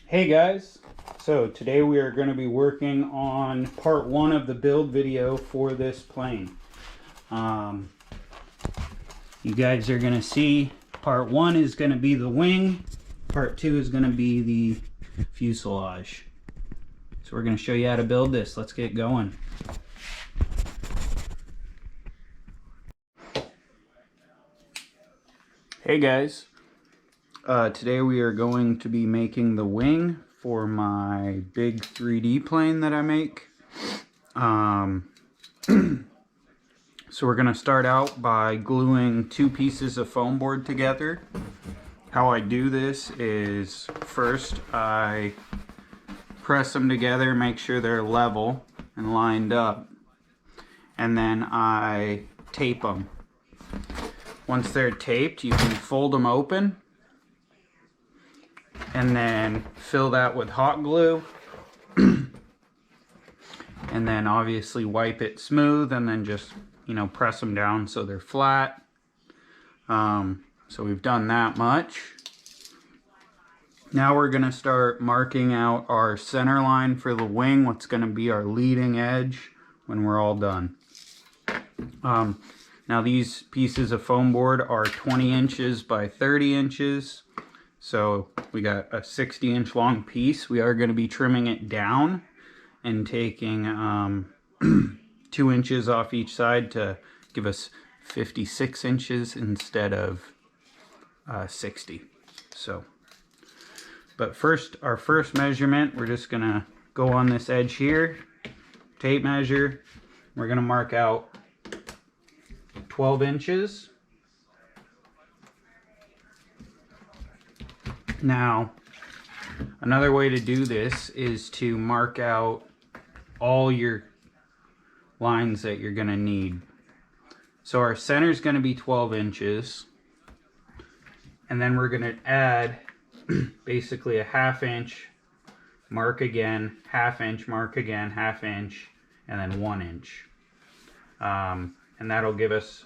Hey guys, so today we are going to be working on part one of the build video for this plane. You guys are going to see part one is going to be the wing, part two is going to be the fuselage. So we're going to show you how to build this. Let's get going. Hey guys. Today we are going to be making the wing for my big 3D plane that I make. So we're going to start out by gluing two pieces of foam board together. How I do this is first I press them together, make sure they're level and lined up, and then I tape them. Once they're taped, you can fold them open and then fill that with hot glue and then obviously wipe it smooth and then just, press them down so they're flat. So we've done that much. Now we're going to start marking out our center line for the wing, what's going to be our leading edge when we're all done. Now these pieces of foam board are 20 inches by 30 inches. So we got a 60-inch long piece. We are going to be trimming it down and taking 2 inches off each side to give us 56 inches instead of 60. So, but first, our first measurement, we're just going to go on this edge here, tape measure. We're going to mark out 12 inches. Now, another way to do this is to mark out all your lines that you're going to need. So our center is going to be 12 inches. And then we're going to add basically a ½ inch, mark again, ½ inch, mark again, ½ inch, and then 1 inch. And that'll give us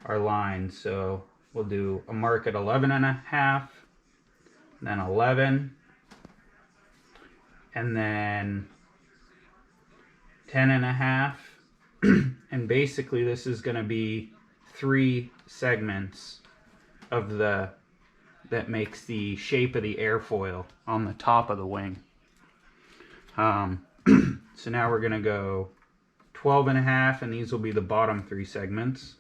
our lines. So we'll do a mark at 11½. Then 11, and then 10½, and basically this is going to be 3 segments of that makes the shape of the airfoil on the top of the wing. So now we're going to go 12½, and these will be the bottom 3 segments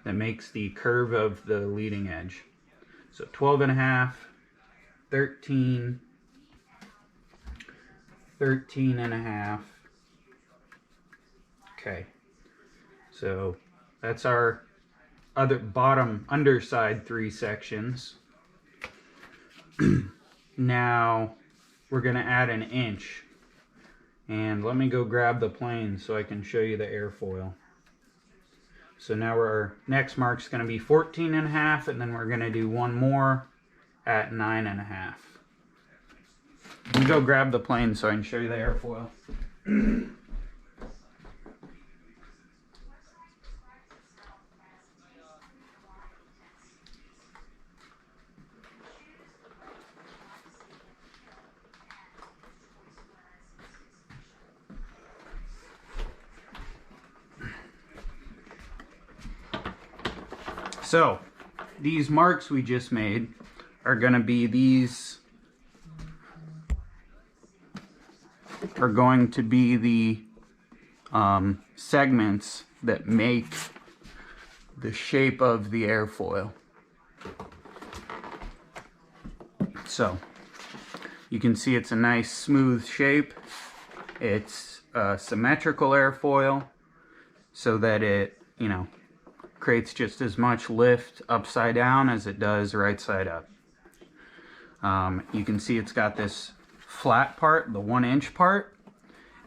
that makes the curve of the leading edge. So 12½, 13, 13½. Okay, so that's our other bottom underside 3 sections. Now we're going to add an inch. And let me go grab the plane so I can show you the airfoil. So now our next mark is going to be 14½, and then we're going to do one more at 9½. Let me go grab the plane so I can show you the airfoil. So, these marks we just made are going to be the segments that make the shape of the airfoil. So, you can see it's a nice smooth shape. It's a symmetrical airfoil so that it, creates just as much lift upside down as it does right side up. You can see it's got this flat part. The 1 inch part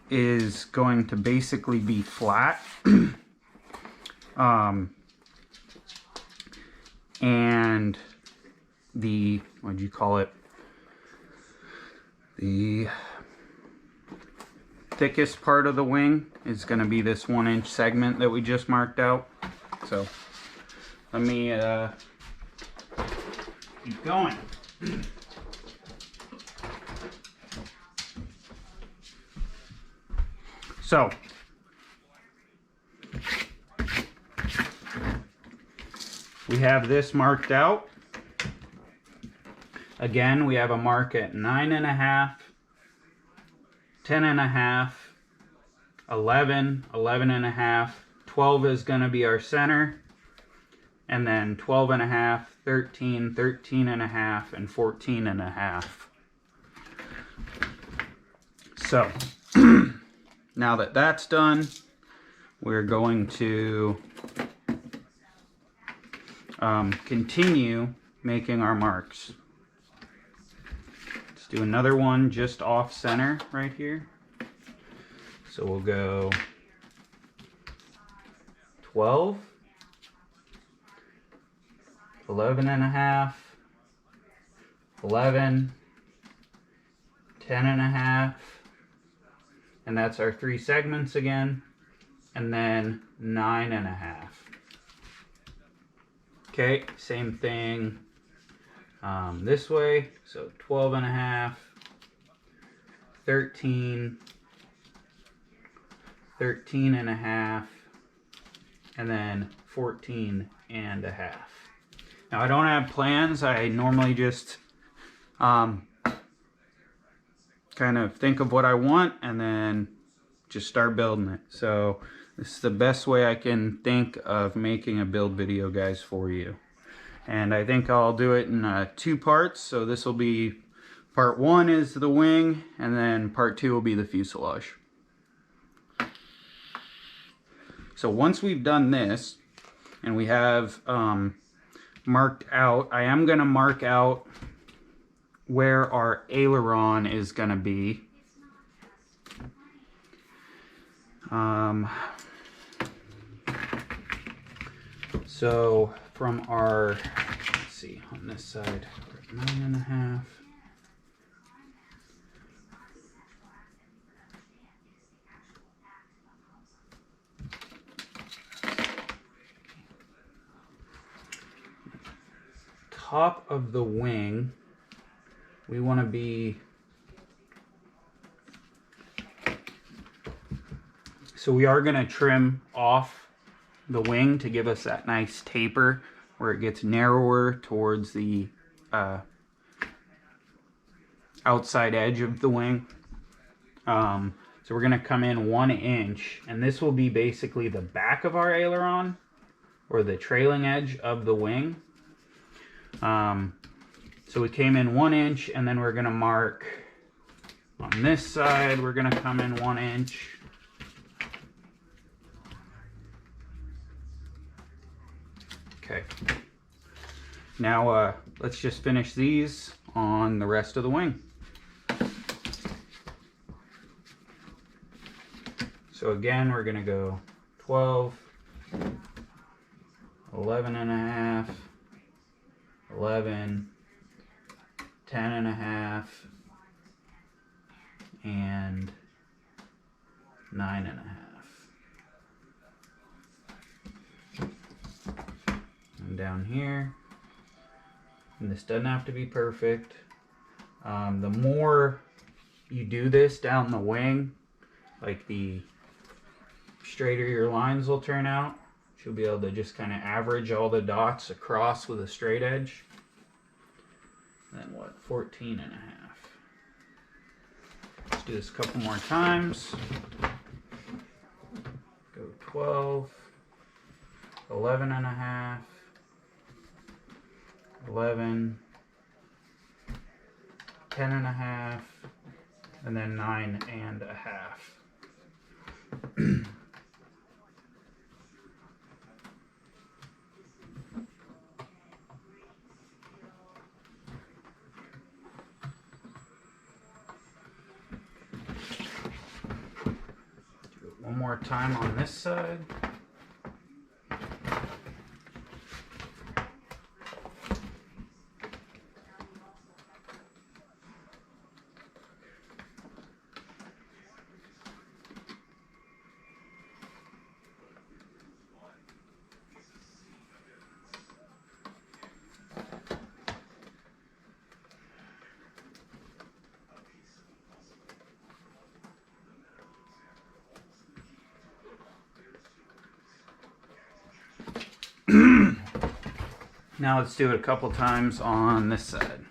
is going to basically be flat. And the, what'd you call it? The thickest part of the wing is going to be this 1 inch segment that we just marked out. So let me keep going. So we have this marked out. Again, we have a mark at 9.5, 10.5, 11, 11.5, 12 is going to be our center, and then 12.5, 13, 13.5, and 14.5. So now that that's done, we're going to continue making our marks. Let's do another one just off center right here. So we'll go 12, 11.5, 11, 10.5, and that's our 3 segments again, and then 9.5. Okay, same thing this way, so 12.5, 13, 13.5, and then 14.5. Now I don't have plans. I normally just kind of think of what I want and then just start building it. So this is the best way I can think of making a build video, guys, for you. And I think I'll do it in 2 parts. So this will be part 1 is the wing, and then part 2 will be the fuselage. So once we've done this and we have marked out, I am going to mark out where our aileron is going to be. So from our, let's see, on this side, 9.5. Top of the wing, we want to be, so we are going to trim off the wing to give us that nice taper where it gets narrower towards the outside edge of the wing. So we're going to come in 1 inch, and this will be basically the back of our aileron or the trailing edge of the wing. So we came in 1 inch, and then we're going to mark on this side, we're going to come in 1 inch. Okay. Now let's just finish these on the rest of the wing. So again, we're going to go 12, 11.5, 11, 10.5, and 9.5. And down here, and this doesn't have to be perfect. The more you do this down the wing, like the straighter your lines will turn out. You'll be able to just kind of average all the dots across with a straight edge. And then what, 14.5. Let's do this a couple more times. Go 12, 11.5, 11, 10.5, and then 9.5. One more time on this side. Now let's do it a couple times on this side.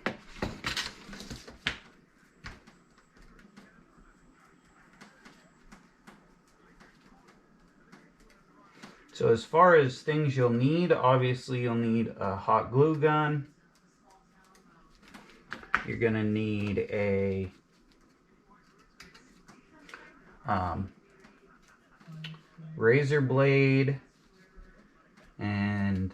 So as far as things you'll need, obviously you'll need a hot glue gun. You're gonna need a razor blade, and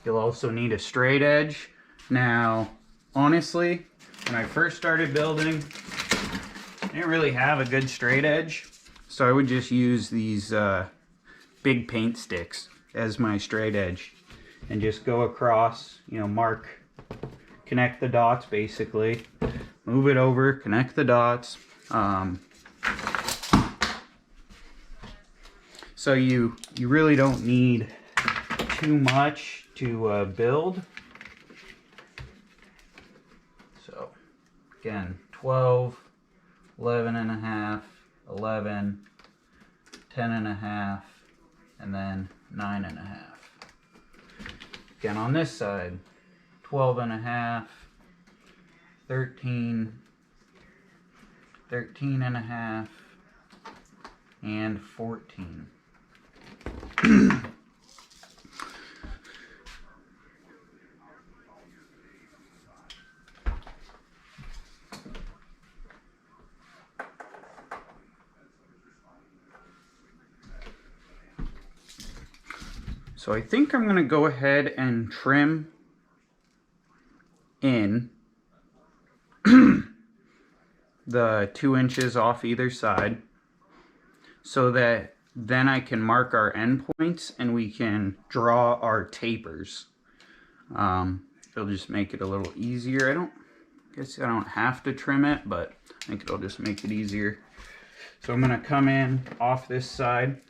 you'll also need a straight edge. Now, honestly, when I first started building, I didn't really have a good straight edge, so I would just use these big paint sticks as my straight edge and just go across, you know, mark, connect the dots basically, move it over, connect the dots. So you really don't need too much to build. So again, 12, 11 and a half, 11, 10 and a half, and then 9 and a half. Again, on this side, 12 and a half, 13, 13 and a half, and 14. So I think I'm going to go ahead and trim in the 2 inches off either side, so that then I can mark our endpoints and we can draw our tapers. It'll just make it a little easier. I guess I don't have to trim it, but I think it'll just make it easier. So I'm going to come in off this side.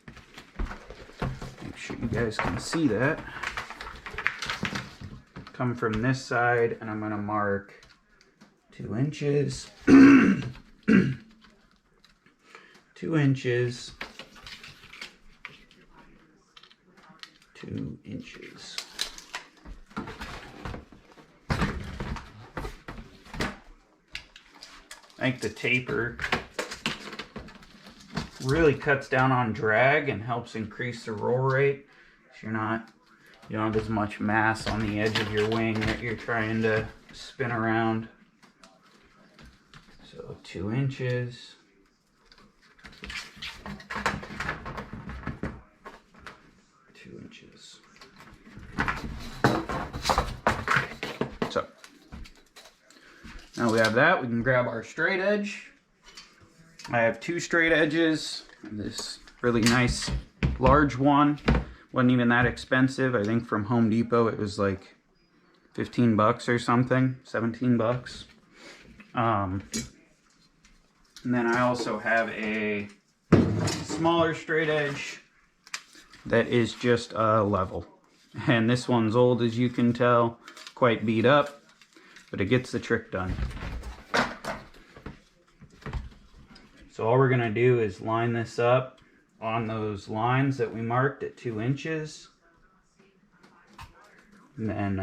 Make sure you guys can see that. Come from this side, and I'm going to mark 2 inches. 2 inches. 2 inches. I think the taper really cuts down on drag and helps increase the roll rate. So you don't have as much mass on the edge of your wing that you're trying to spin around. So 2 inches. So now we have that, we can grab our straight edge. I have 2 straight edges. This really nice large one. Wasn't even that expensive. I think from Home Depot it was like 15 bucks or something, 17 bucks. And then I also have a smaller straight edge that is just level. And this one's old, as you can tell, quite beat up, but it gets the trick done. So all we're gonna do is line this up on those lines that we marked at 2 inches. And then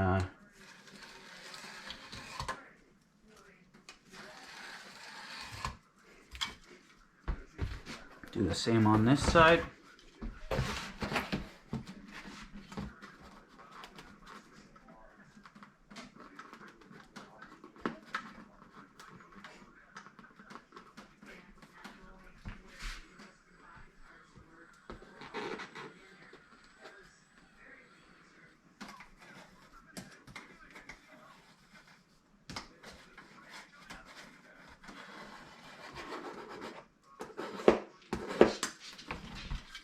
do the same on this side.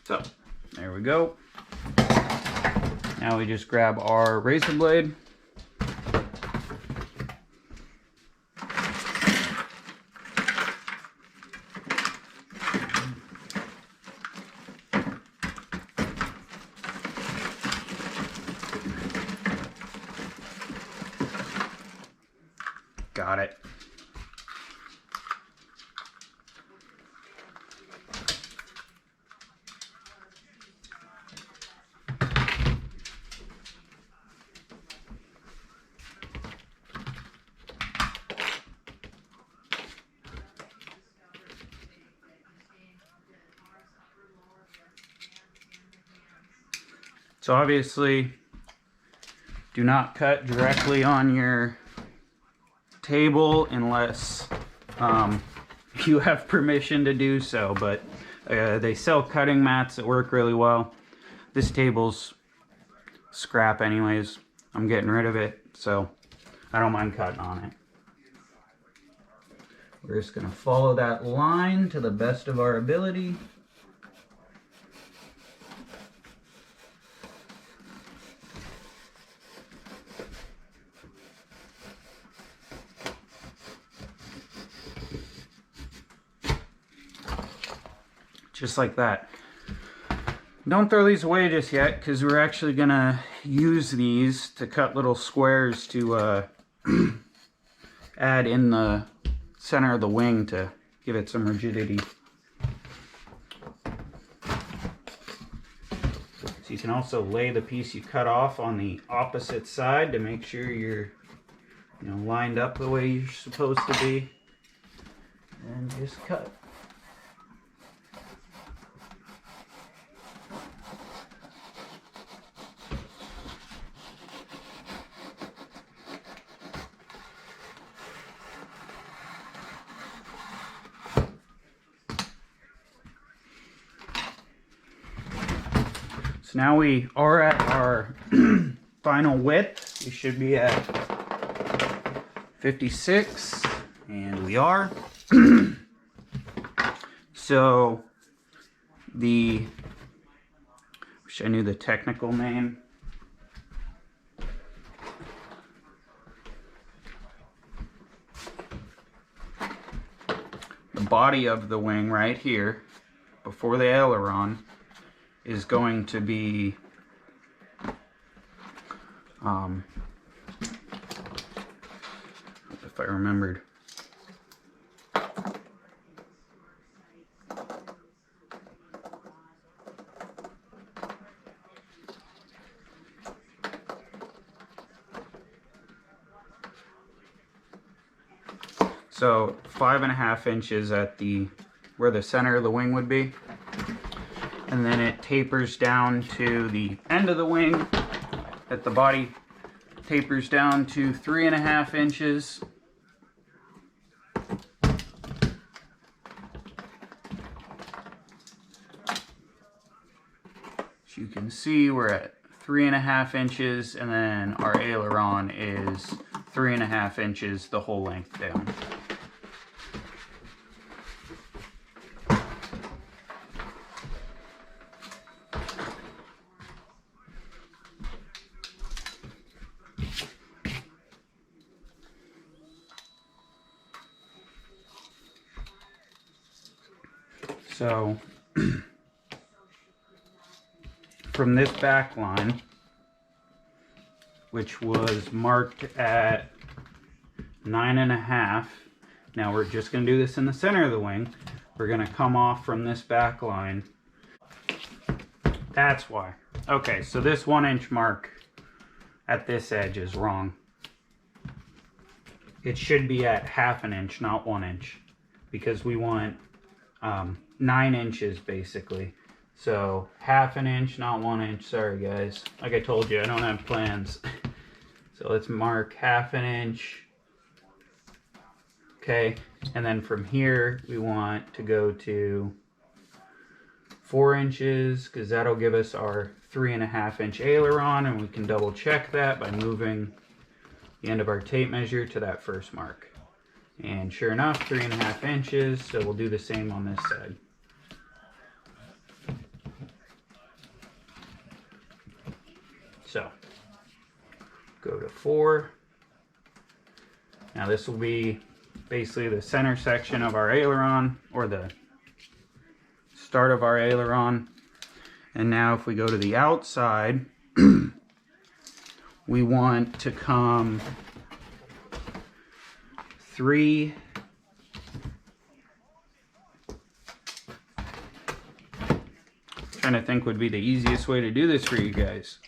So, there we go. Now we just grab our razor blade. Got it. So obviously, do not cut directly on your table unless you have permission to do so, but they sell cutting mats that work really well. This table's scrap anyways. I'm getting rid of it, so I don't mind cutting on it. We're just going to follow that line to the best of our ability. Just like that. Don't throw these away just yet, because we're actually going to use these to cut little squares to add in the center of the wing to give it some rigidity. So you can also lay the piece you cut off on the opposite side to make sure you're lined up the way you're supposed to be, and just cut. So now we are at our final width. We should be at 56, and we are. So wish I knew the technical name. The body of the wing right here, before the aileron, is going to be if I remembered. So 5.5 inches at where the center of the wing would be. And then it tapers down to the end of the wing, that the body tapers down to 3.5 inches. As you can see, we're at 3.5 inches, and then our aileron is 3.5 inches the whole length down. So from this back line, which was marked at 9.5, now we're just going to do this in the center of the wing. We're going to come off from this back line. That's why. Okay, so this 1 inch mark at this edge is wrong. It should be at 1/2 inch, not 1 inch, because we want 9 inches basically. So 1/2 inch, not 1 inch. Sorry guys, like I told you, I don't have plans. So let's mark 1/2 inch. Okay, and then from here we want to go to 4 inches, because that'll give us our 3.5 inch aileron, and we can double check that by moving the end of our tape measure to that first mark. And sure enough, 3.5 inches, so we'll do the same on this side. So, go to 4. Now this will be basically the center section of our aileron, or the start of our aileron. And now if we go to the outside, we want to come 3. Trying to think would be the easiest way to do this for you guys.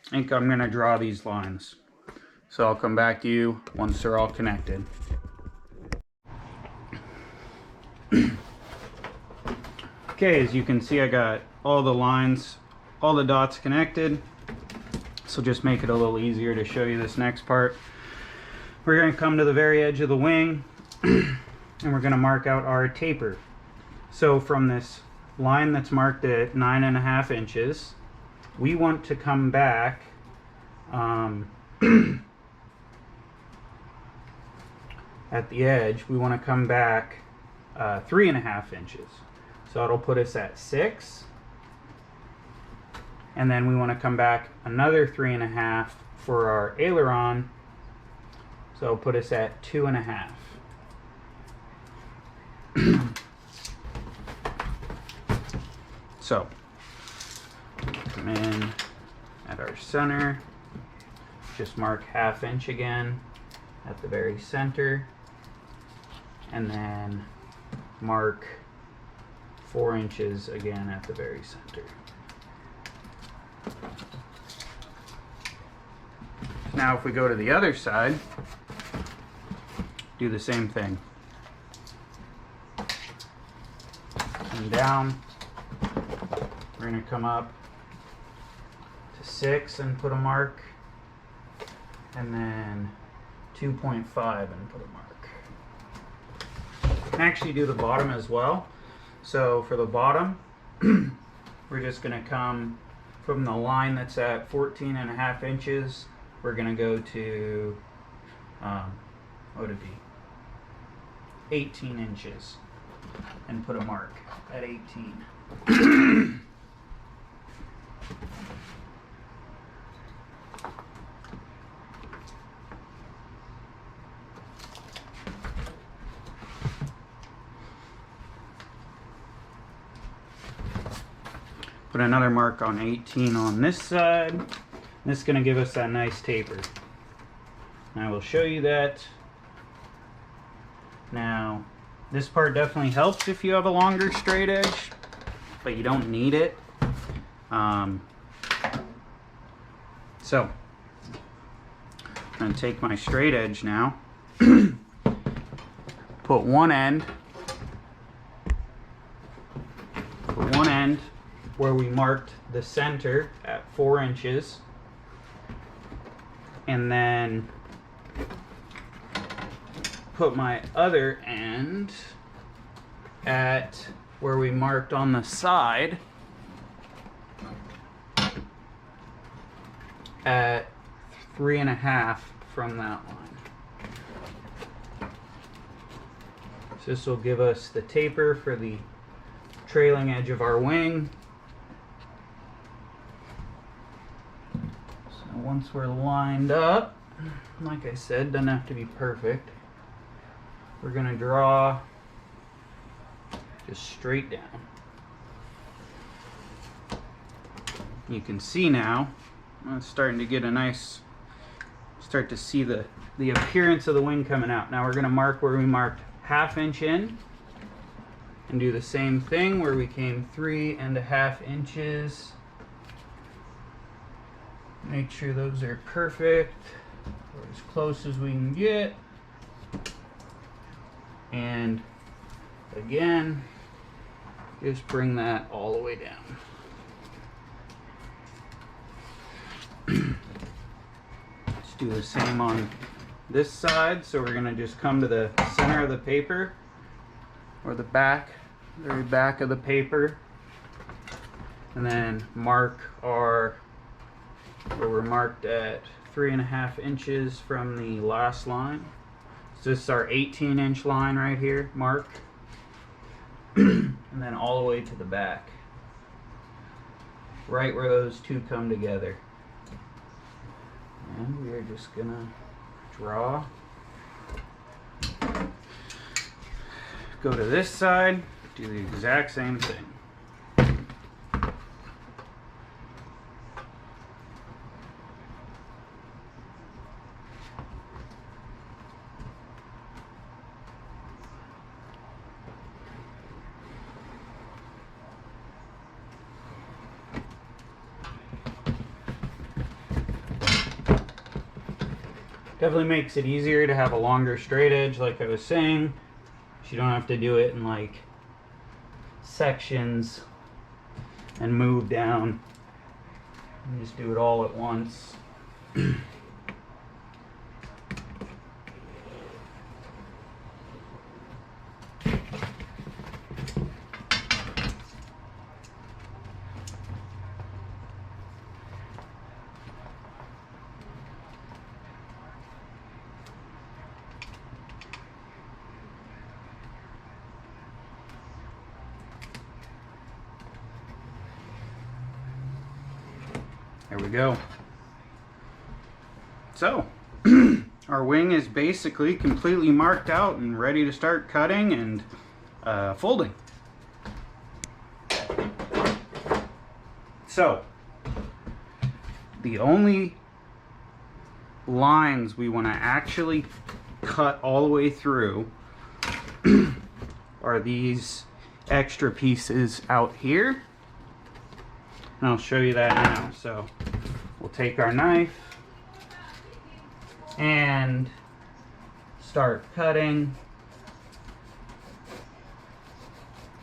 I think I'm going to draw these lines. So I'll come back to you once they're all connected. Okay, as you can see, I got all the lines all the dots connected. So just make it a little easier to show you this next part. We're going to come to the very edge of the wing and we're going to mark out our taper. So from this line that's marked at 9.5 inches, we want to come back at the edge, we want to come back 3.5 inches. So it'll put us at 6. And then we want to come back another 3.5 for our aileron. So it'll put us at 2.5. So come in at our center, just mark 1/2 inch again at the very center, and then mark 4 inches again at the very center. Now if we go to the other side, do the same thing. Come down, we're going to come up to 6 and put a mark, and then 2.5 and put a mark. You can actually do the bottom as well. So for the bottom, we're just going to come from the line that's at 14.5 inches. We're going to go to, what would it be? 18 inches and put a mark at 18. Put another mark on 18 on this side. This is going to give us that nice taper. And I will show you that. Now, this part definitely helps if you have a longer straight edge, but you don't need it. So, I'm going to take my straight edge now, put one end where we marked the center at 4 inches, and then put my other end at where we marked on the side at 3.5 from that line. So this will give us the taper for the trailing edge of our wing. So once we're lined up, like I said, doesn't have to be perfect. We're going to draw just straight down. You can see now, it's starting to get a nice, start to see the appearance of the wing coming out. Now we're going to mark where we marked 1/2 inch in, and do the same thing where we came 3.5 inches. Make sure those are perfect, or as close as we can get. And again, just bring that all the way down. Let's do the same on this side. So we're going to just come to the center of the paper, or the back, very back of the paper, and then mark our, where we're marked at 3.5 inches from the last line. So this is our 18-inch line right here, mark, and then all the way to the back, right where those two come together. And we are just gonna draw. Go to this side, do the exact same thing. Definitely makes it easier to have a longer straight edge, like I was saying. So you don't have to do it in like sections and move down You just do it all at once. There we go. So, our wing is basically completely marked out and ready to start cutting and folding. So, the only lines we want to actually cut all the way through are these extra pieces out here. And I'll show you that now. So we'll take our knife and start cutting.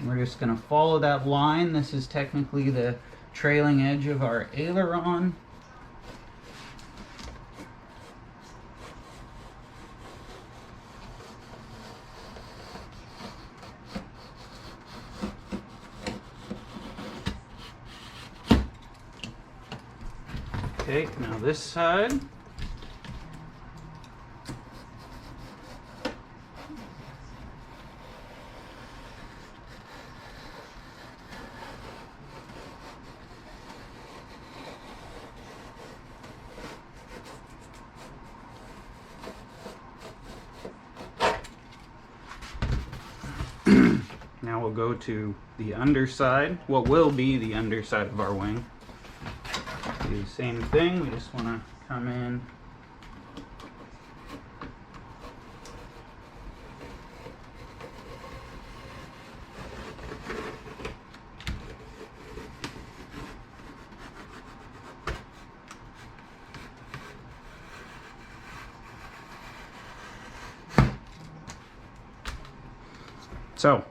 We're just going to follow that line. This is technically the trailing edge of our aileron. Okay, now this side. Now we'll go to the underside, what will be the underside of our wing. Do the same thing, we just want to come in . So,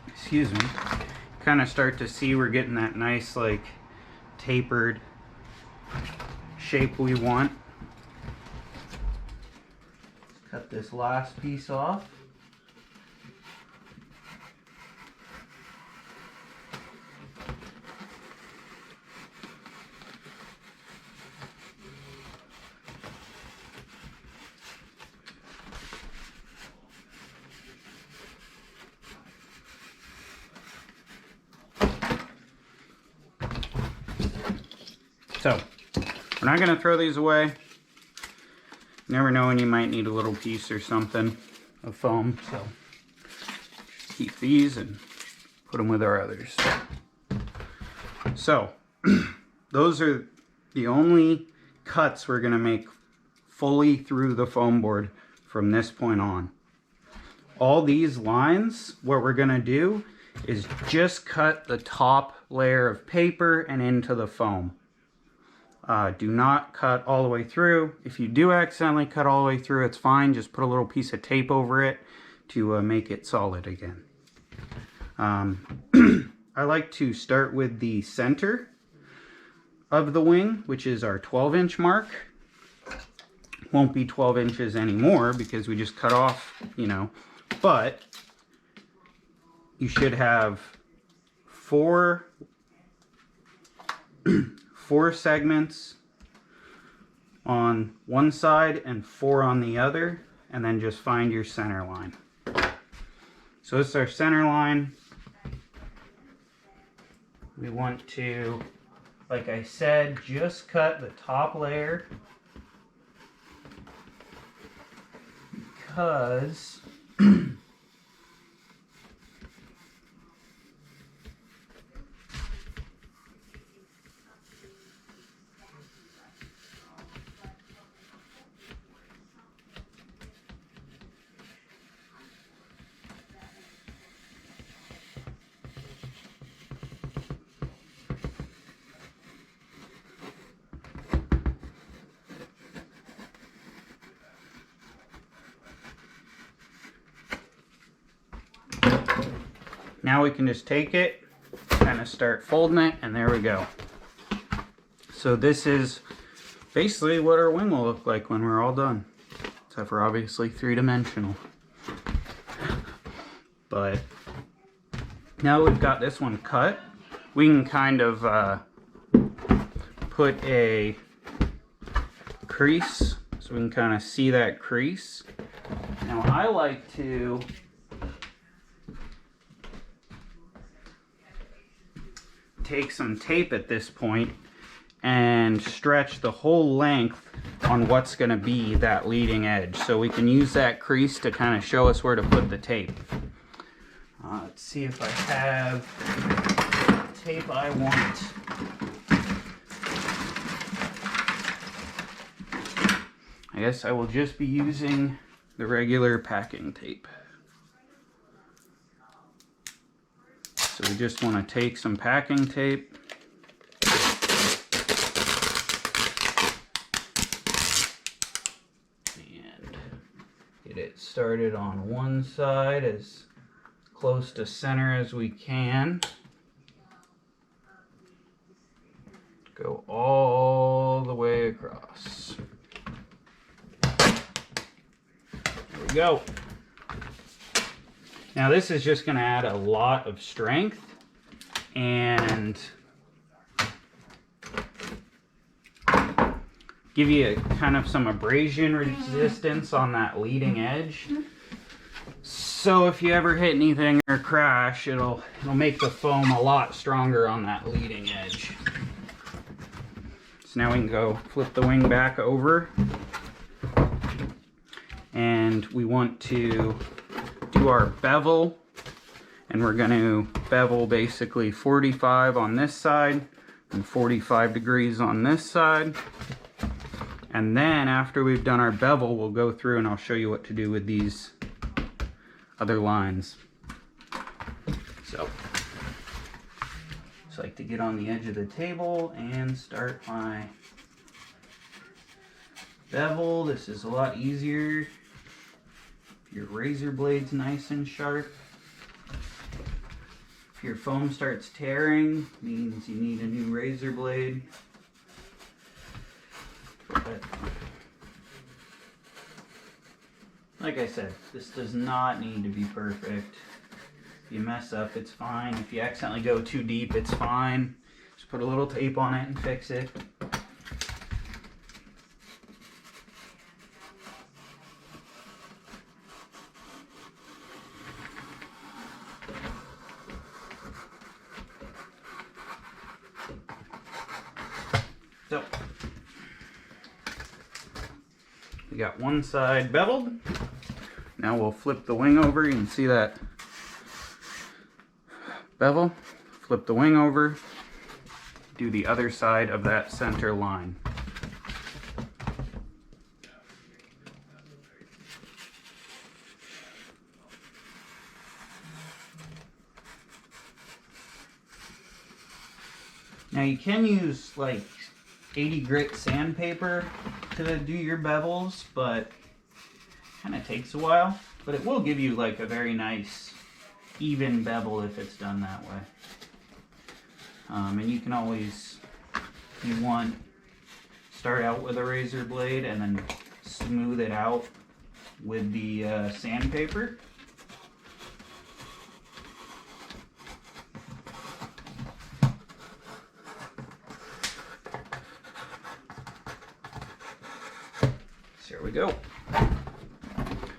excuse me, kind of start to see we're getting that nice like tapered shape we want. Cut this last piece off. So, we're not going to throw these away. You never know when you might need a little piece or something of foam. So, keep these and put them with our others. So, those are the only cuts we're going to make fully through the foam board from this point on. All these lines, what we're going to do is just cut the top layer of paper and into the foam. Do not cut all the way through. If you do accidentally cut all the way through, it's fine. Just put a little piece of tape over it to make it solid again. I like to start with the center of the wing, which is our 12-inch mark. Won't be 12 inches anymore because we just cut off, you know, but you should have four segments on one side and 4 on the other, and then just find your center line. So this is our center line. We want to, like I said, just cut the top layer because now we can just take it, kind of start folding it, and there we go. So this is basically what our wing will look like when we're all done. Except for obviously three-dimensional. But now we've got this one cut, we can kind of put a crease so we can kind of see that crease. Now I like to take some tape at this point and stretch the whole length on what's going to be that leading edge, so we can use that crease to kind of show us where to put the tape. Let's see if I have the tape I want. I guess I will just be using the regular packing tape. So we just want to take some packing tape and get it started on one side as close to center as we can. Go all the way across. There we go. Now this is just going to add a lot of strength and give you kind of some abrasion resistance on that leading edge. So if you ever hit anything or crash, it'll make the foam a lot stronger on that leading edge. So now we can go flip the wing back over, and we want to do our bevel, and we're going to bevel basically 45 on this side and 45 degrees on this side. And then after we've done our bevel, we'll go through and I'll show you what to do with these other lines. So just like to get on the edge of the table and start my bevel. This is a lot easier if your razor blade's nice and sharp. If your foam starts tearing, means you need a new razor blade. But like I said, this does not need to be perfect. If you mess up, it's fine. If you accidentally go too deep, it's fine. Just put a little tape on it and fix it. So, we got one side beveled. Now we'll flip the wing over. You can see that bevel. Flip the wing over. Do the other side of that center line. Now you can use like 80 grit sandpaper to do your bevels, but kind of takes a while. But it will give you like a very nice even bevel if it's done that way. And you can always, if you want, start out with a razor blade and then smooth it out with the sandpaper. There we go.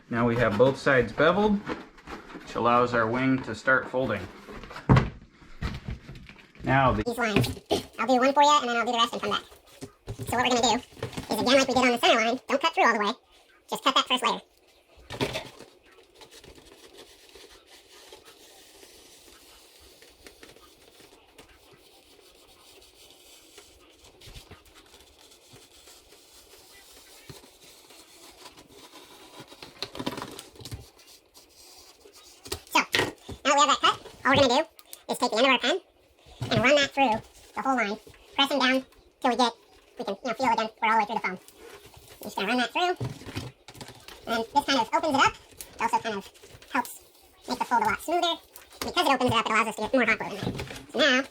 Now we have both sides beveled, which allows our wing to start folding. Now these lines, I'll do one for you and then I'll do the rest and come back. So what we're going to do is, again, like we did on the center line, don't cut through all the way, just cut that first layer. Now that we have that cut, all we're going to do is take the end of our pen and run that through the whole line, pressing down till we can feel again, we're all the way through the foam. You're just going to run that through, and this kind of opens it up. It also kind of helps make the fold a lot smoother. Because it opens it up, it allows us to get more hot glue in there. So now, you're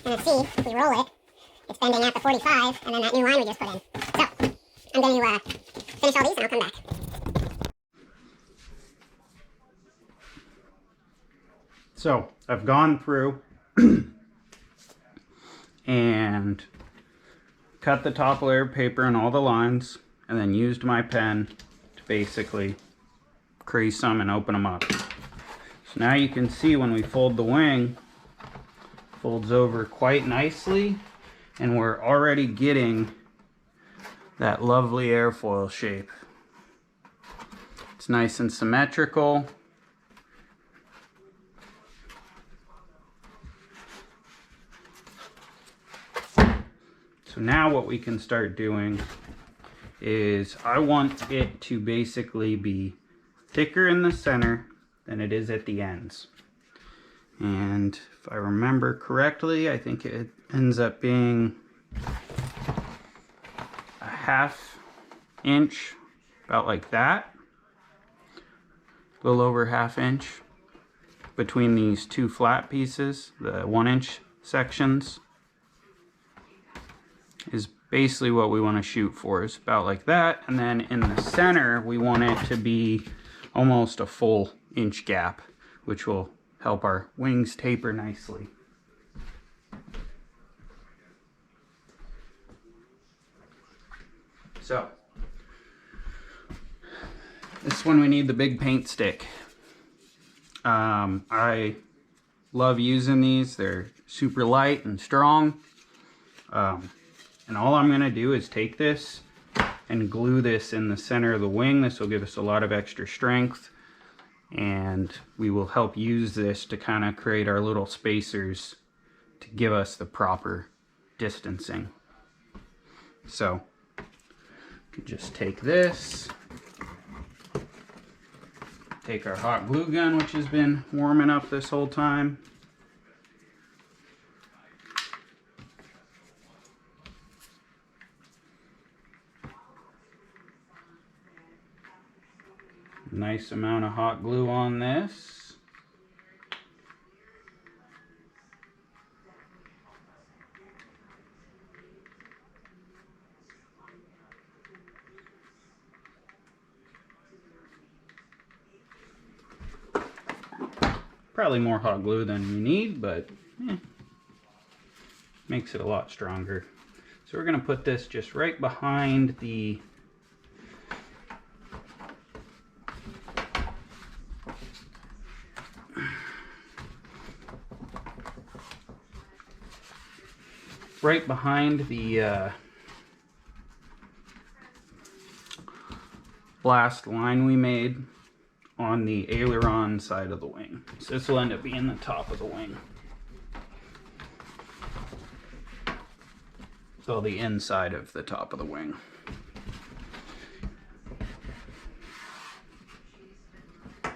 going to see, if we roll it, it's bending at the 45, and then that new line we just put in. So, I'm going to finish all these and I'll come back. So, I've gone through and cut the top layer of paper and all the lines, and then used my pen to basically crease them and open them up. So now you can see when we fold the wing, it folds over quite nicely, and we're already getting that lovely airfoil shape. It's nice and symmetrical. So now what we can start doing is I want it to basically be thicker in the center than it is at the ends. And if I remember correctly, I think it ends up being a 1/2 inch, about like that. A little over 1/2 inch between these two flat pieces, the 1-inch sections. Is basically what we want to shoot for, is about like that. And then in the center we want it to be almost a full inch gap, which will help our wings taper nicely. So this one we need the big paint stick. I love using these. They're super light and strong. And all I'm going to do is take this and glue this in the center of the wing. This will give us a lot of extra strength, and we will help use this to kind of create our little spacers to give us the proper distancing. So you can just take this, take our hot glue gun, which has been warming up this whole time. Nice amount of hot glue on this. Probably more hot glue than you need, but makes it a lot stronger. So we're going to put this just right behind the last line we made on the aileron side of the wing. So this will end up being the top of the wing. So the inside of the top of the wing.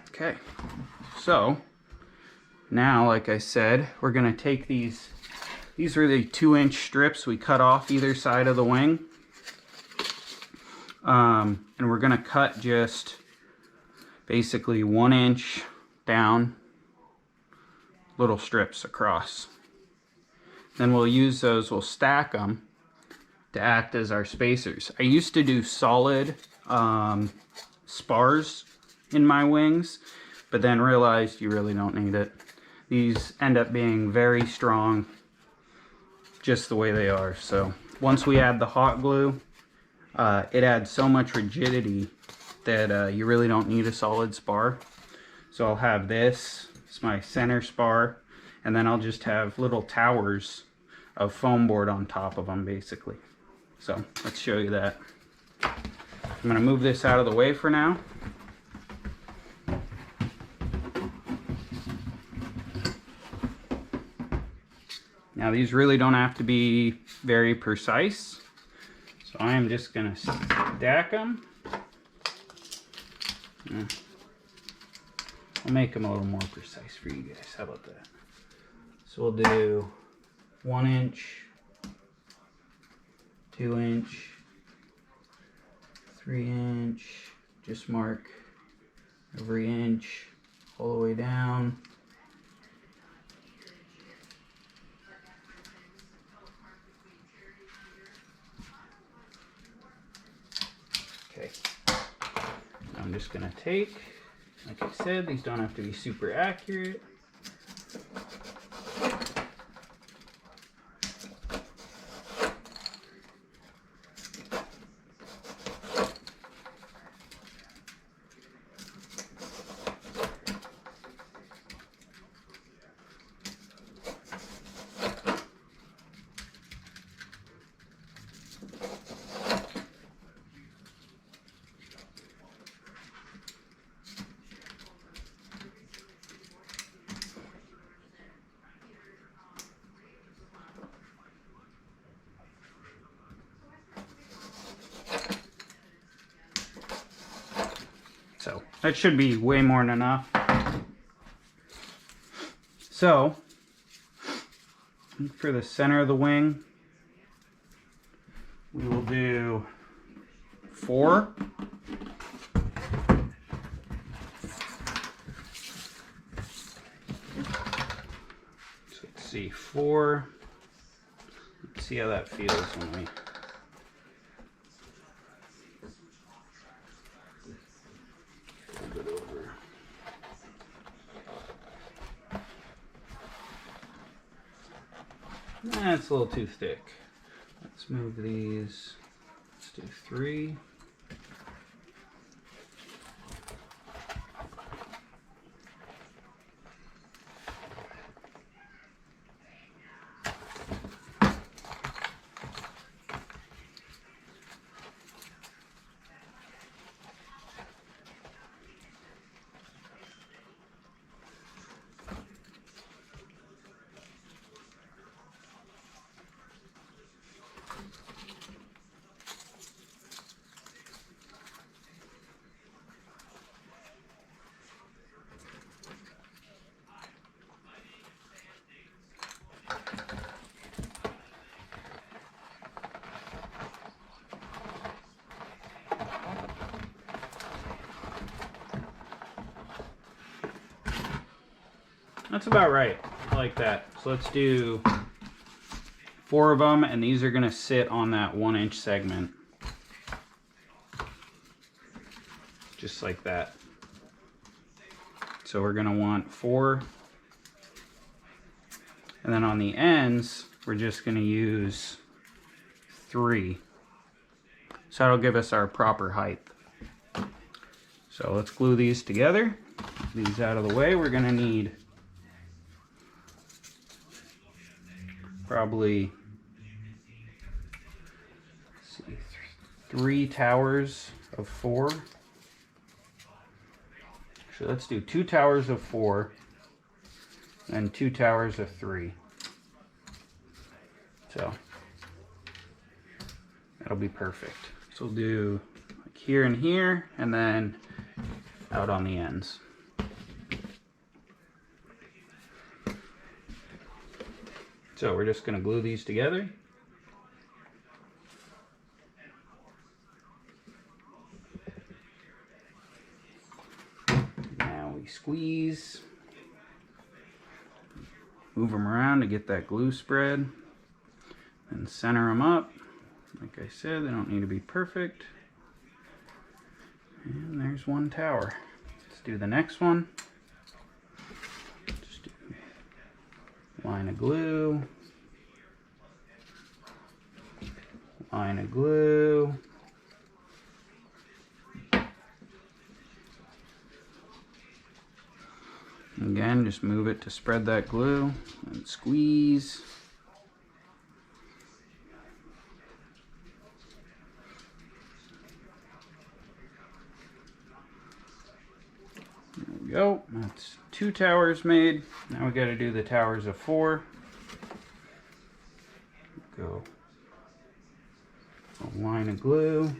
Okay, so now, like I said, we're going to take these are the 2-inch strips we cut off either side of the wing. And we're going to cut just basically 1 inch down, little strips across. Then we'll use those, we'll stack them to act as our spacers. I used to do solid spars in my wings, but then realized you really don't need it. These end up being very strong just the way they are. So once we add the hot glue, it adds so much rigidity that you really don't need a solid spar. So I'll have this, it's my center spar, and then I'll just have little towers of foam board on top of them basically. So let's show you that. I'm going to move this out of the way for now. Now these really don't have to be very precise, so I am just going to stack them. I'll make them a little more precise for you guys. How about that? So we'll do 1 inch, 2 inch, 3 inch, just mark every inch all the way down. just going to take, like I said, these don't have to be super accurate. So that should be way more than enough. So for the center of the wing, we will do 4. So let's see, 4. Let's see how that feels when we That's a little too thick. Let's move these. Let's do 3. That's about right. I like that. So let's do 4 of them, and these are going to sit on that 1-inch segment. Just like that. So we're going to want 4. And then on the ends, we're just going to use 3. So that'll give us our proper height. So let's glue these together. These out of the way. We're going to need probably 3 towers of 4. So let's do 2 towers of 4 and 2 towers of 3. So that'll be perfect. So we'll do like here and here, and then out on the ends. So we're just going to glue these together. Now we squeeze, move them around to get that glue spread, and center them up. Like I said, they don't need to be perfect. And there's 1 tower. Let's do the next one. Just do line of glue, line of glue, again, just move it to spread that glue and squeeze. There we go. That's 2 towers made. Now we got to do the towers of 4. Go a line of glue.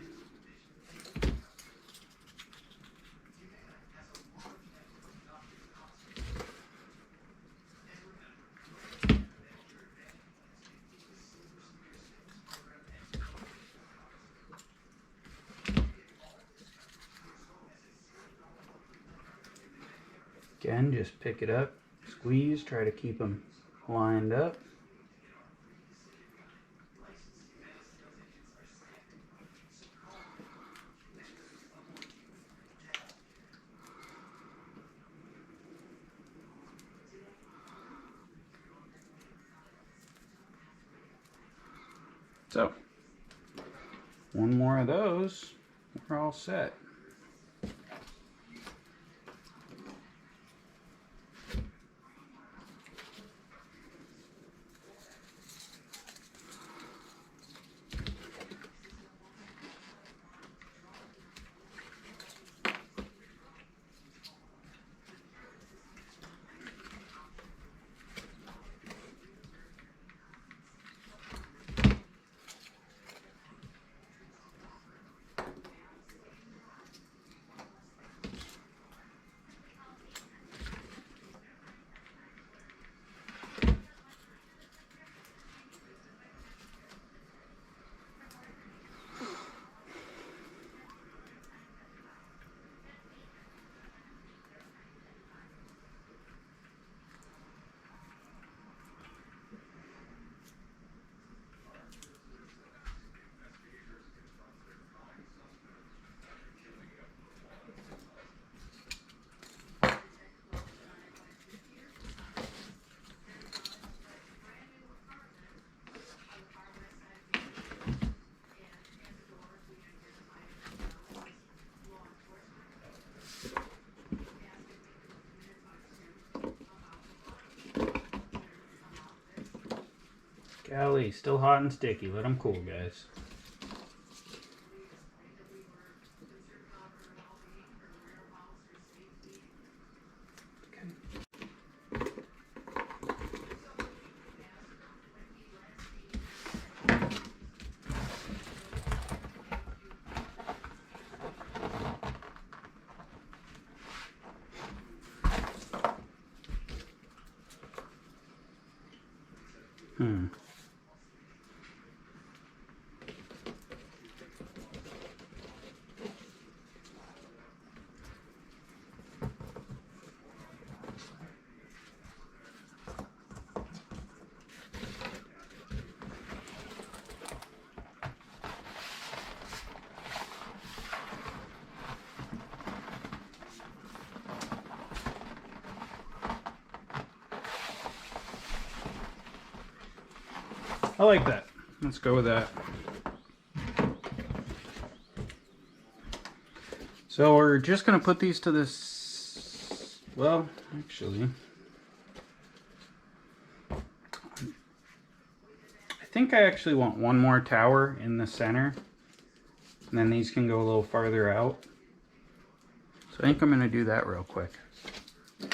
Again, just pick it up, squeeze, try to keep them lined up. So, one more of those, we're all set. Golly, still hot and sticky. Let them cool, guys. I like that. Let's go with that. So we're just going to put these to this, well, actually, I think I actually want one more tower in the center, and then these can go a little farther out. So I think I'm going to do that real quick. So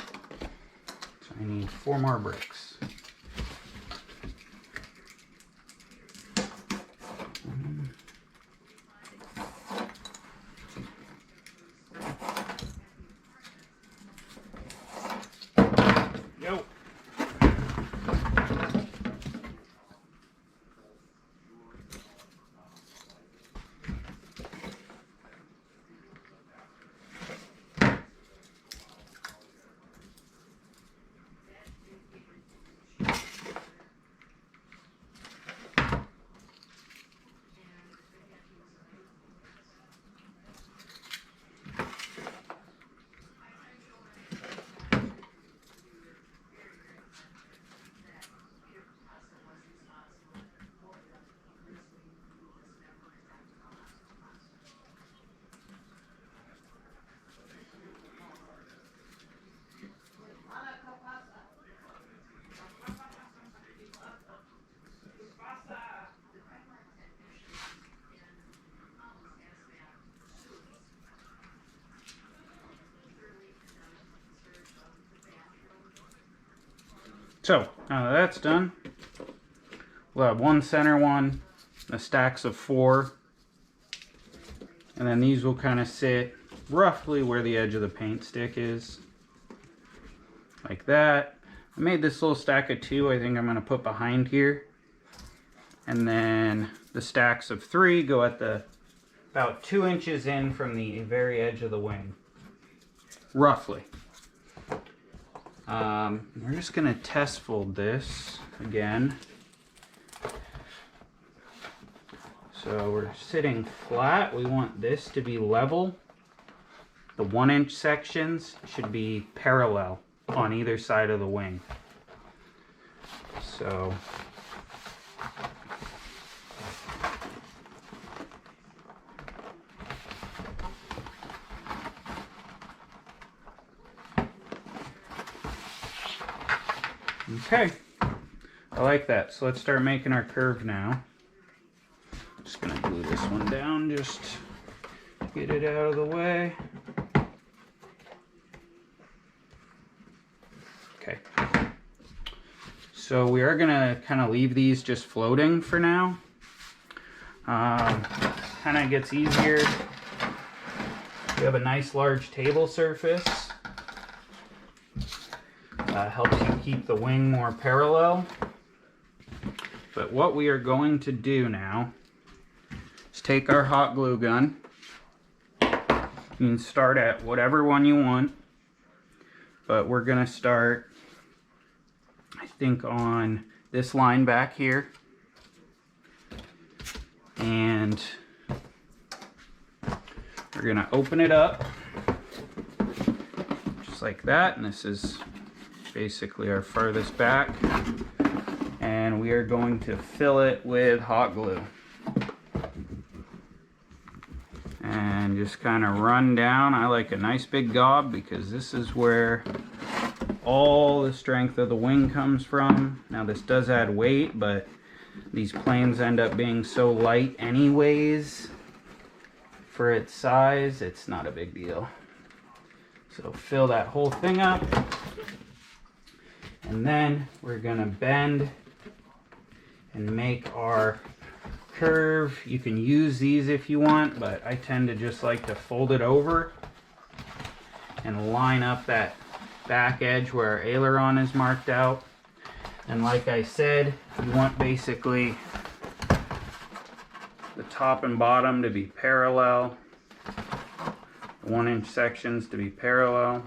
I need 4 more bricks. So, now that that's done, we'll have one center one, the stacks of 4, and then these will kind of sit roughly where the edge of the paint stick is, like that. I made this little stack of 2 I think I'm going to put behind here, and then the stacks of 3 go at the about 2 inches in from the very edge of the wing, roughly. We're just going to test fold this again. So we're sitting flat. We want this to be level. The 1-inch sections should be parallel on either side of the wing. Okay, I like that. So let's start making our curve now. Just gonna glue this one down, just get it out of the way. Okay. So we are gonna kind of leave these just floating for now. Kind of gets easier. We have a nice large table surface. Helps you keep the wing more parallel. But what we are going to do now is take our hot glue gun. You can start at whatever one you want, but we're gonna start, I think, on this line back here. And we're gonna open it up just like that, and this is basically our farthest back, and we are going to fill it with hot glue and just kind of run down. I like a nice big gob because this is where all the strength of the wing comes from. Now this does add weight, but these planes end up being so light anyways. For its size, it's not a big deal. So fill that whole thing up. And then we're gonna bend and make our curve. You can use these if you want, but I tend to just like to fold it over and line up that back edge where our aileron is marked out. And like I said, you want basically the top and bottom to be parallel, the 1-inch sections to be parallel.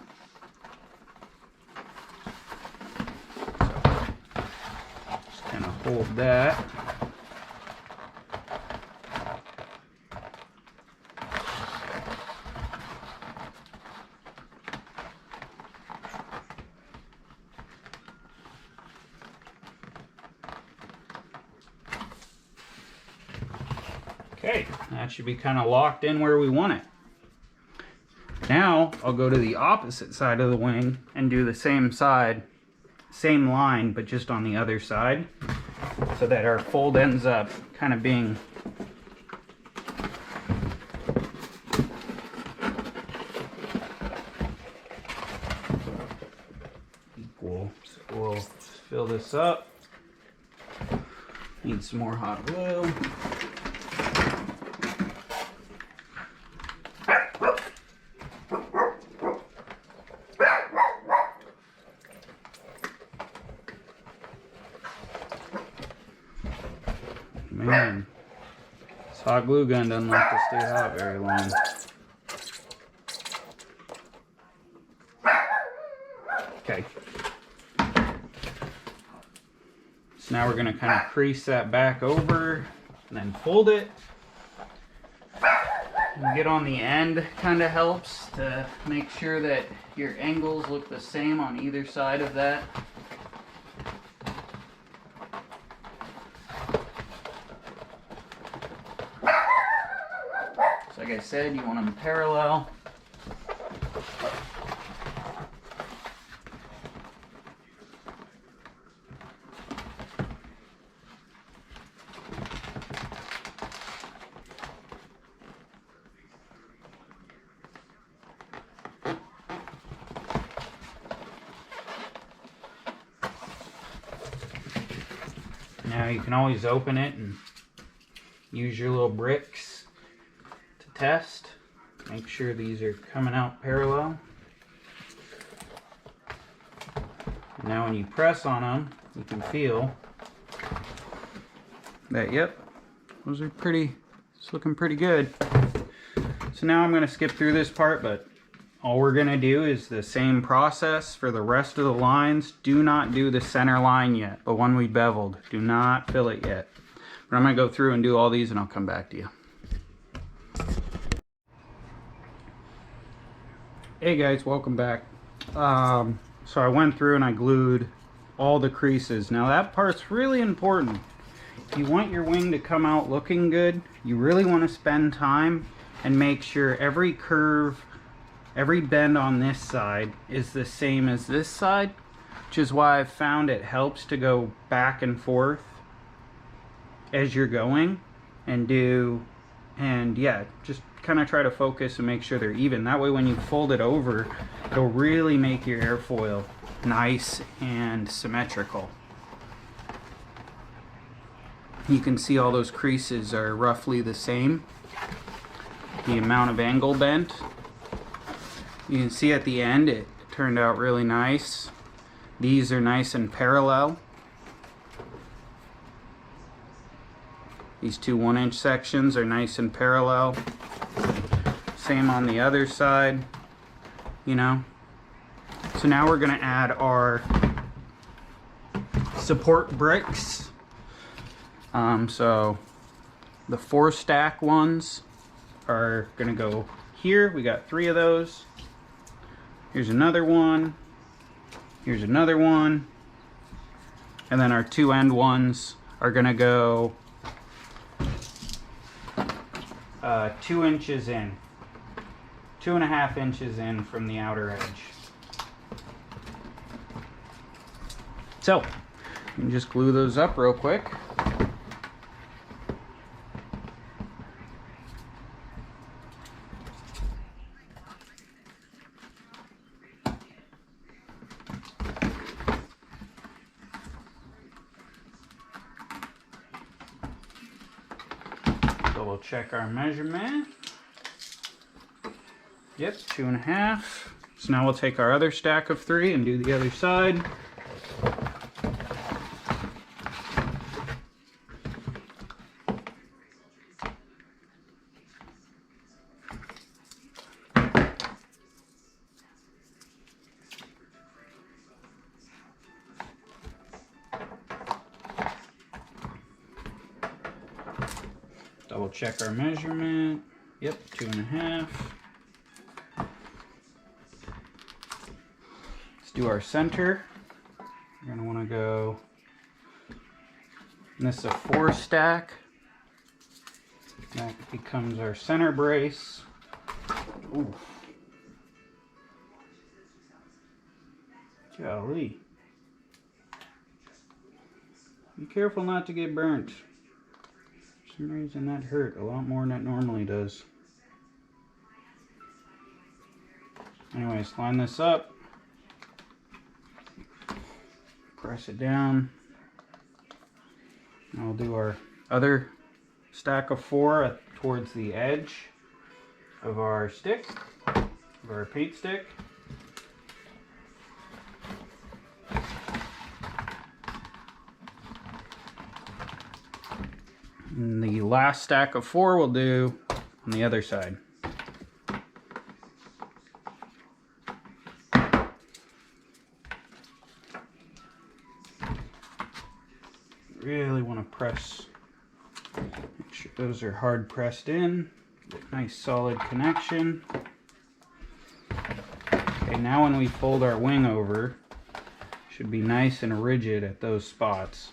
Just kind of hold that. Okay, that should be kind of locked in where we want it. Now I'll go to the opposite side of the wing and do the same side, same line, but just on the other side, so that our fold ends up kind of being equal. So we'll fill this up. Need some more hot glue. Man, this hot glue gun doesn't like to stay hot very long. Okay. So now we're going to kind of crease that back over and then fold it. And get on the end kind of helps to make sure that your angles look the same on either side of that. Like I said, you want them parallel. Now you can always open it and use your little bricks test. Make sure these are coming out parallel. Now when you press on them, you can feel that, yep, those are pretty, it's looking pretty good. So now I'm going to skip through this part, but all we're going to do is the same process for the rest of the lines. Do not do the center line yet, the one we beveled. Do not fill it yet. But I'm going to go through and do all these and I'll come back to you. Hey guys, welcome back. So I went through and I glued all the creases. Now that part's really important. If you want your wing to come out looking good, you really want to spend time and make sure every curve, every bend on this side is the same as this side. which is why I've found it helps to go back and forth as you're going and yeah, just kind of try to focus and make sure they're even. That way when you fold it over, it'll really make your airfoil nice and symmetrical. You can see all those creases are roughly the same, the amount of angle bent. You can see at the end it turned out really nice. These are nice and parallel. These two 1-inch sections are nice and parallel. Same on the other side, you know. So now we're gonna add our support bricks. So the 4-stack ones are gonna go here. We got 3 of those. Here's another one. Here's another one. And then our 2 end ones are gonna go 2 inches in. 2.5 inches in from the outer edge. So, you can just glue those up real quick. So we'll check our measurement. Yep, 2.5. So now we'll take our other stack of 3 and do the other side. Double check our measurement. Yep, 2.5. Let's do our center. We're gonna wanna go, and this is a 4-stack. That becomes our center brace. Ooh. Golly. Be careful not to get burnt. For some reason that hurt a lot more than it normally does. Anyways, line this up. Press it down. Now we'll do our other stack of 4 towards the edge of our stick, of our paint stick. And the last stack of 4 we'll do on the other side. Really want to press, make sure those are hard pressed in. Nice solid connection. Okay, now when we fold our wing over, should be nice and rigid at those spots.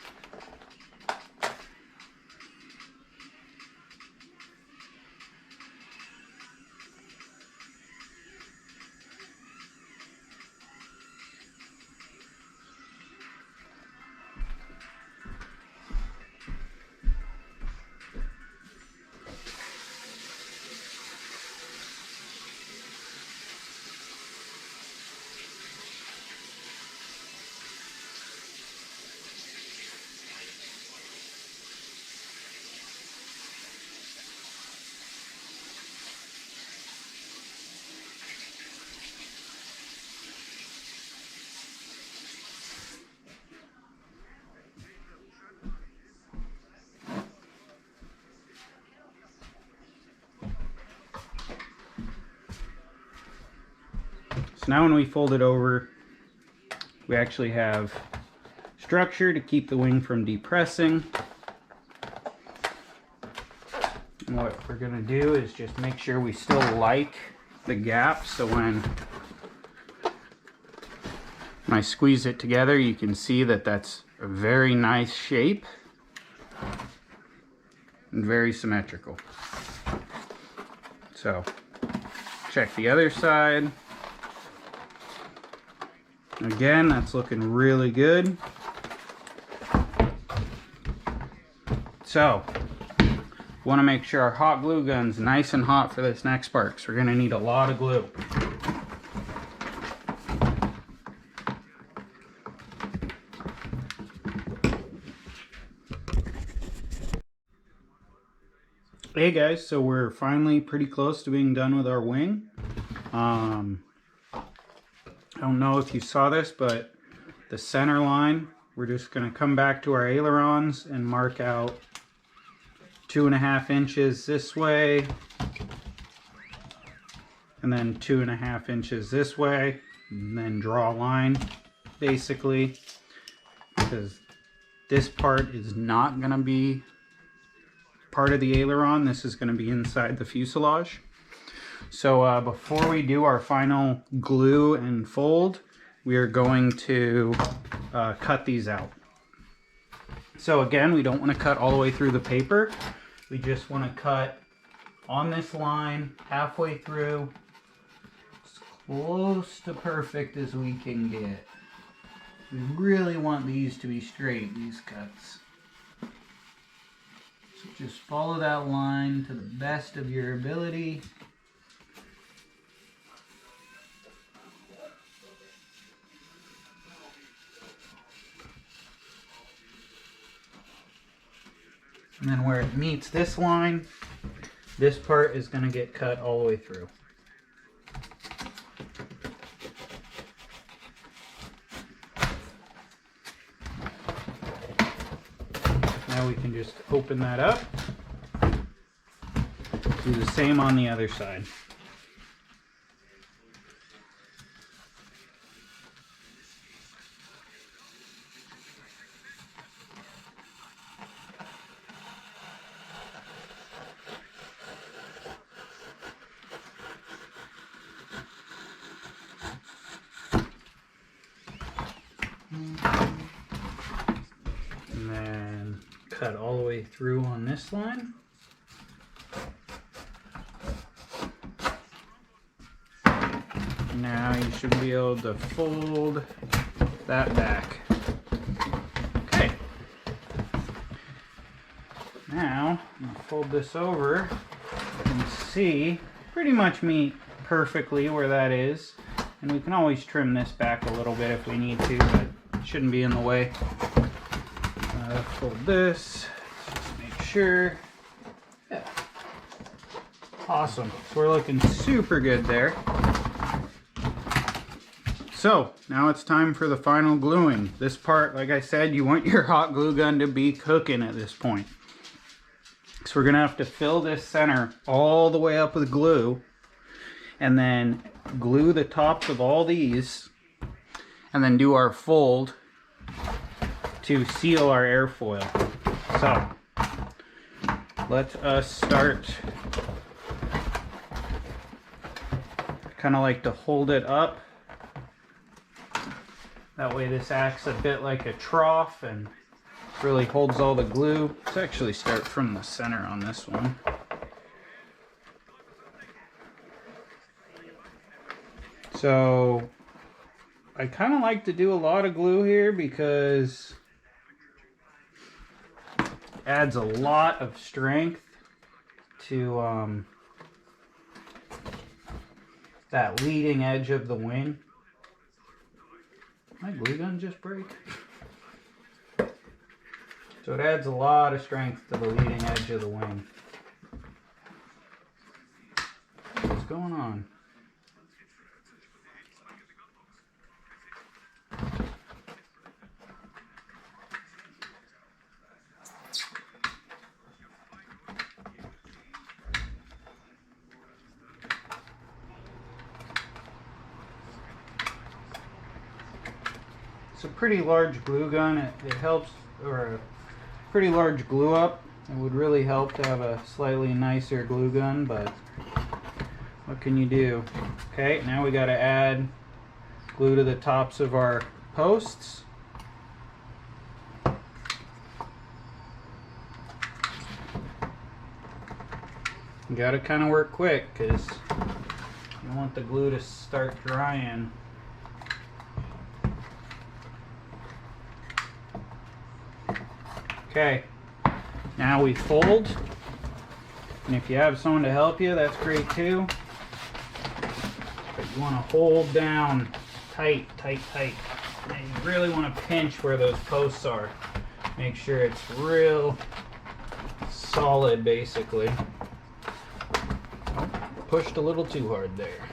So now when we fold it over, we actually have structure to keep the wing from depressing. And what we're going to do is just make sure we still like the gap, so when I squeeze it together, you can see that that's a very nice shape and very symmetrical. So check the other side. Again, that's looking really good. So, want to make sure our hot glue gun's nice and hot for this next part, because we're going to need a lot of glue. Hey guys, so we're finally pretty close to being done with our wing. I don't know if you saw this, but the center line, we're just going to come back to our ailerons and mark out 2.5 inches this way, and then 2.5 inches this way, and then draw a line basically, because this part is not going to be part of the aileron. This is going to be inside the fuselage. So before we do our final glue and fold, we are going to cut these out. So again, we don't want to cut all the way through the paper. We just want to cut on this line halfway through, as close to perfect as we can get. We really want these to be straight, these cuts. So just follow that line to the best of your ability. And then where it meets this line, this part is going to get cut all the way through. Now we can just open that up. Do the same on the other side. And then cut all the way through on this line. Now you should be able to fold that back. Okay. Now I'm going to fold this over. You can see pretty much meet perfectly where that is. And we can always trim this back a little bit if we need to, but it shouldn't be in the way. Fold this, just make sure. Yeah. Awesome. So we're looking super good there. So now it's time for the final gluing. This part, like I said, you want your hot glue gun to be cooking at this point. So we're gonna have to fill this center all the way up with glue, and then glue the tops of all these, and then do our fold to seal our airfoil. So let us start. Kind of like to hold it up. That way this acts a bit like a trough and really holds all the glue. Let's actually start from the center on this one. So I kind of like to do a lot of glue here because it adds a lot of strength to that leading edge of the wing. My glue gun just break? So it adds a lot of strength to the leading edge of the wing. What's going on? It's a pretty large glue gun. It helps, or a pretty large glue up. It would really help to have a slightly nicer glue gun, but what can you do? Okay, now we got to add glue to the tops of our posts. You got to kind of work quick because you want the glue to start drying. Okay, now we fold, and if you have someone to help you, that's great too. But you want to hold down tight, tight, tight. And you really want to pinch where those posts are. Make sure it's real solid, basically. Oh, pushed a little too hard there.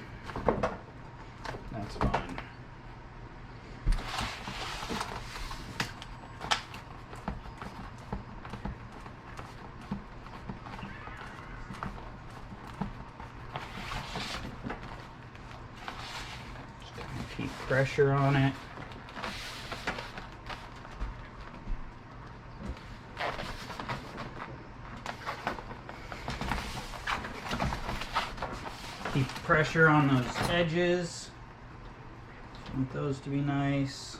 That's fine. Just kind of keep pressure on it. Keep pressure on those edges. Want those to be nice.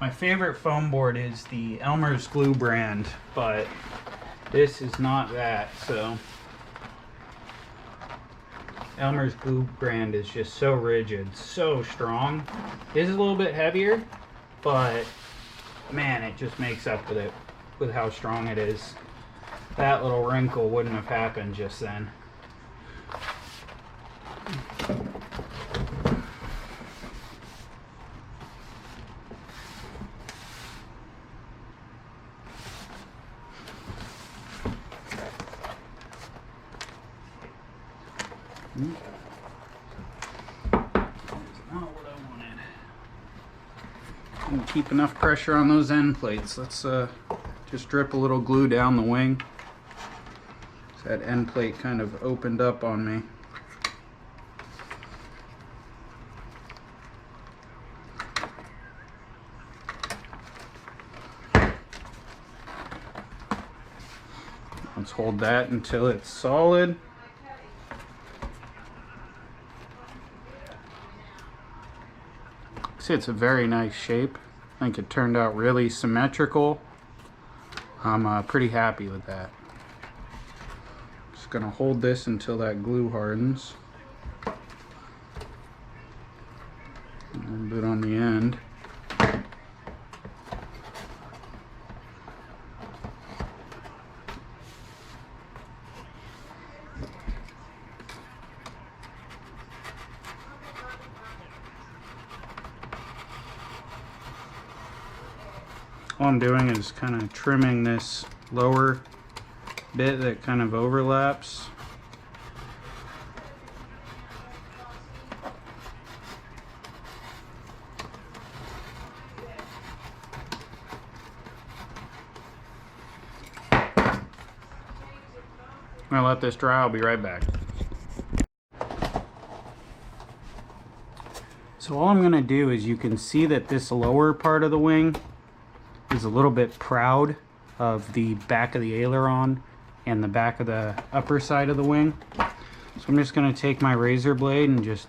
My favorite foam board is the Elmer's Glue brand, but this is not that, so Elmer's Glue brand is just so rigid, so strong. This is a little bit heavier, but man, it just makes up with it, with how strong it is. That little wrinkle wouldn't have happened just then. And keep enough pressure on those end plates. Let's just drip a little glue down the wing. That end plate kind of opened up on me. Let's hold that until it's solid. See, it's a very nice shape. I think it turned out really symmetrical. I'm pretty happy with that. Just gonna hold this until that glue hardens. A little bit on the end. All I'm doing is kind of trimming this lower bit that kind of overlaps. I'm gonna let this dry. I'll be right back. So all I'm gonna do is, you can see that this lower part of the wing is a little bit proud of the back of the aileron and the back of the upper side of the wing. So I'm just going to take my razor blade and just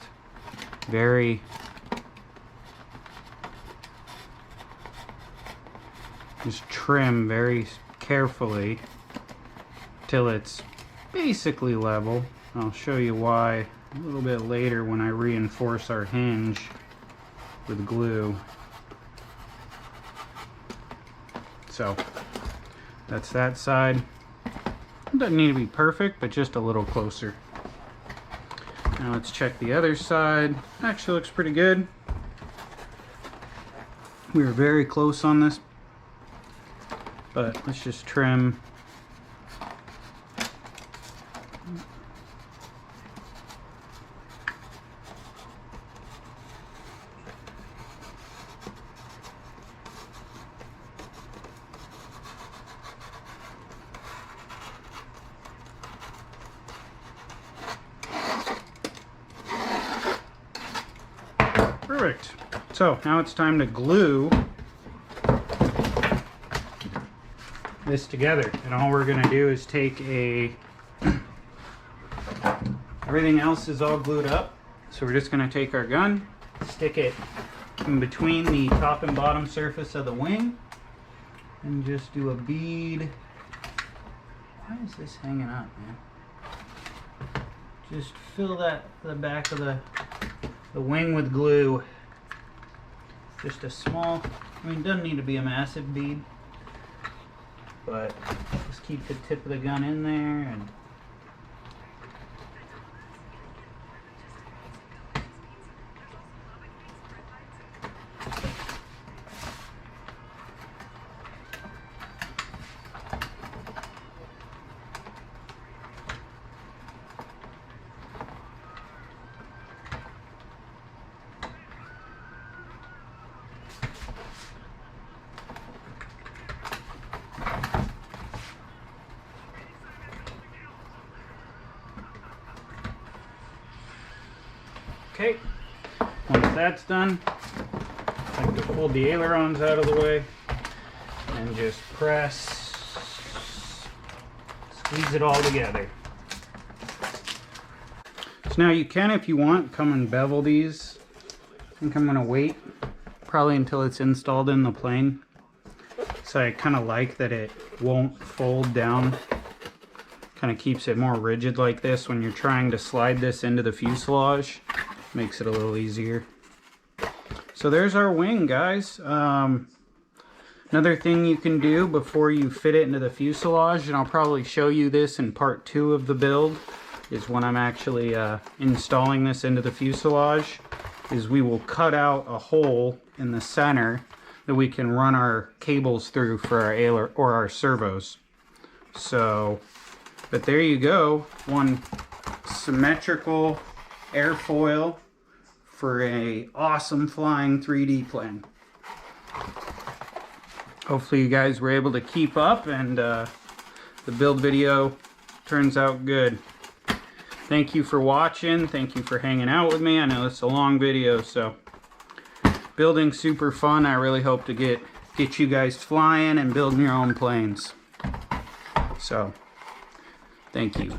trim very carefully till it's basically level. I'll show you why a little bit later when I reinforce our hinge with glue. So that's that side. It doesn't need to be perfect, but just a little closer. Now let's check the other side. Actually looks pretty good. We were very close on this, but let's just trim. Perfect. So now it's time to glue this together. And all we're going to do is take everything else is all glued up. So we're just going to take our gun, stick it in between the top and bottom surface of the wing, and just do a bead. Why is this hanging up, man? Just fill the back of the wing with glue, just a small, I mean, it doesn't need to be a massive bead, but just keep the tip of the gun in there and okay, once that's done, I like to pull the ailerons out of the way and just press, squeeze it all together. So now you can, if you want, come and bevel these. I think I'm going to wait probably until it's installed in the plane. So I kind of like that it won't fold down. Kind of keeps it more rigid like this when you're trying to slide this into the fuselage. Makes it a little easier. So there's our wing, guys. Another thing you can do before you fit it into the fuselage, and I'll probably show you this in part 2 of the build, is when I'm actually installing this into the fuselage, is we will cut out a hole in the center that we can run our cables through for our ailer or our servos. So, but there you go, one symmetrical airfoil for a awesome flying 3D plane. Hopefully you guys were able to keep up and the build video turns out good. Thank you for watching. Thank you for hanging out with me. I know it's a long video, so building super fun. I really hope to get you guys flying and building your own planes. So, thank you.